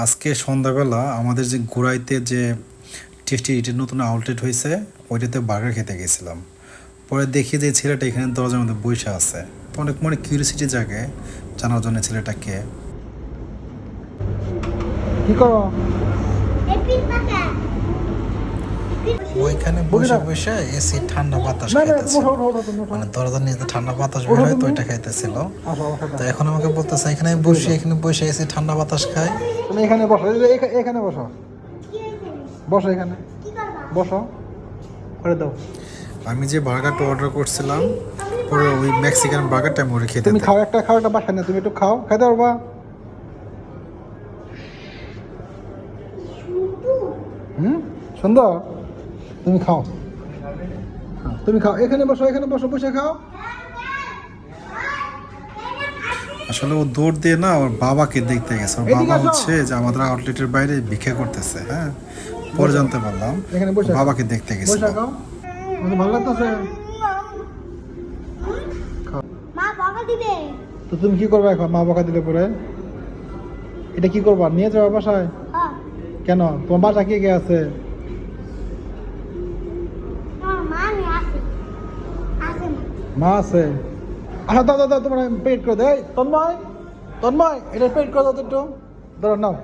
আজকে সন্ধ্যাবেলা আমাদের যে গোড়াইতে যে টেস্টি ইটের নতুন আউটলেট হয়েছে ওইটাতে বার্গার খেতে গেছিলাম। পরে দেখি যে ছেলেটা এখানে দরজার মধ্যে বসে আছে। অনেক মনে কিউরিয়াসিটি জাগে জানার জন্য ছেলেটা কে। কি করো? ওইখানে বসে বসে এসি ঠান্ডা বাতাস খাইতেছিল, মানে দরজার নিচে ঠান্ডা বাতাস বের হয় তো ওইটা খাইতেছিল। তো এখন আমাকে বলতেছে এখানে বসে এসি ঠান্ডা বাতাস খাই। তুমি এখানে বসো, এখানে বসো, বসো এখানে বসো করে দাও। আমি যে বার্গারটা অর্ডার করছিলাম পরে ওই মেক্সিকান বার্গারটা আমি ওরে খেতে তুমি খাও একটা বাসা না, তুমি একটু খাও, খাইতে পারবা? সুন্দর, তুমি খাও, তুমি খাও, এখানে বসো বসে খাও। আসলে ও দৌড় দিয়ে না ওর বাবাকে দেখতে গেছে। ওর বাবা হচ্ছে যে আমাদের আউটলেটের বাইরে ভিক্ষা করতেছে। হ্যাঁ, পরে জানতে পারলাম বাবাকে দেখতে গেছে। ভালো লাগতেছে? তো তুমি কি করবে এখন? মা বকা দিলে পরে এটা কি করবা? নিয়ে যাবে বাসায়? কেন? তোমার বাসা কে কে আছে? মা আছে। আচ্ছা দাও দাও, তোমার পেট করে দেয়। তন্ময় এটা পেট করে দাও তো একটু, দাঁড়াও নাও,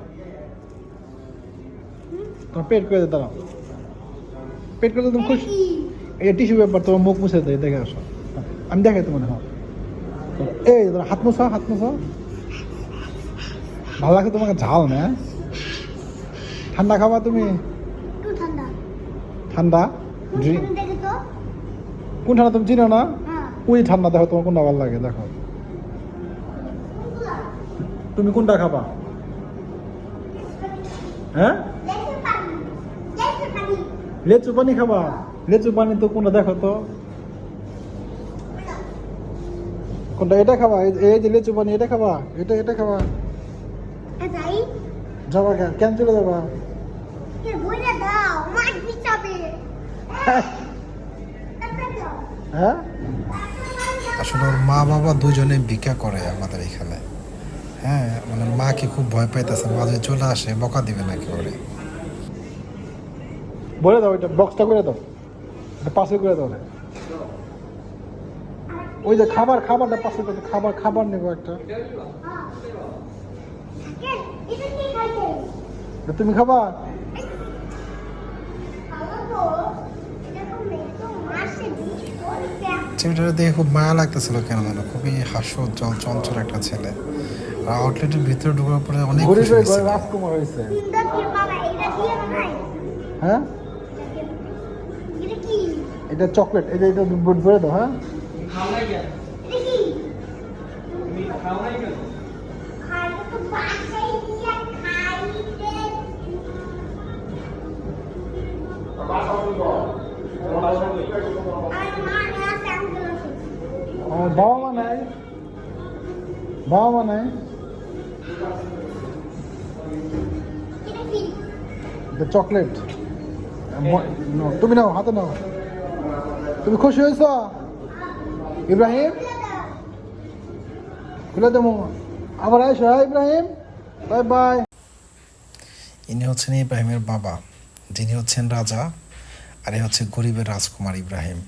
তোমার পেট করে দাঁড়াও, পেট করে তুমি খুশি? এটা টিস্যু পেপার, তোমার মুখ মুছে দেয়, দেখে আসো, আমি দেখাই তোমার। হ্যাঁ, এই হাত মুছো, ভালো লাগছে তোমাকে? ঝাল না? ঠান্ডা খাবা তুমি? ঠান্ডা কোন ঠান্ডা তুমি চিনো না? ওই ঠান্ডা দেখো, তোমার কোনটা ভালো লাগে দেখো। তুমি কোনটা খাবা? হ্যাঁ, লেচু পানি খাবা? লেচু পানি তো কোনটা দেখো তো, কোনটা? এটা খাবা? এই যে লেচু পানি, এটা খাবা? এটা খাবা? যাবা কেন চলে যাবা? হ্যাঁ, আসলে ওর মা বাবা দুজনে ভিক্ষা করে আমাদের এখানে। হ্যাঁ, মানে মাকে খুব ভয় পাইতেছে, মা যদি চলে আসে বকা দিবে নাকি ওরে। বলে দাও, এটা বক্সটা করে দাও, এটা পাশে করে দাও। ওই যে খাবারটা পাশে করে দাও, খাবার নেবো একটা। তুমি খাবা? ছেলেটা দেখে খুব মায়া লাগতেছিল, কেন যেন খুবই হাস্যোজ্জ্বল চঞ্চল একটা ছেলে। আর আউটলেটের ভিতরে ঢোকার পরে অনেক খুশি হয়েছে। রাজকুমার হয়েছে। হ্যাঁ, এটা চকলেট, এটা ভরে দাও। হ্যাঁ, বাবা মা নাই, চকলেট তুমি নাও, হাতে নাও। তুমি খুশি হয়েছ ইব্রাহিম? খুলে দেবো, আবার এসো। হ্যাঁ ইব্রাহিম, বাই বাই। ইনি হচ্ছেন ইব্রাহিমের বাবা, যিনি হচ্ছেন রাজা, আর এ হচ্ছে গরিবের রাজকুমার ইব্রাহিম।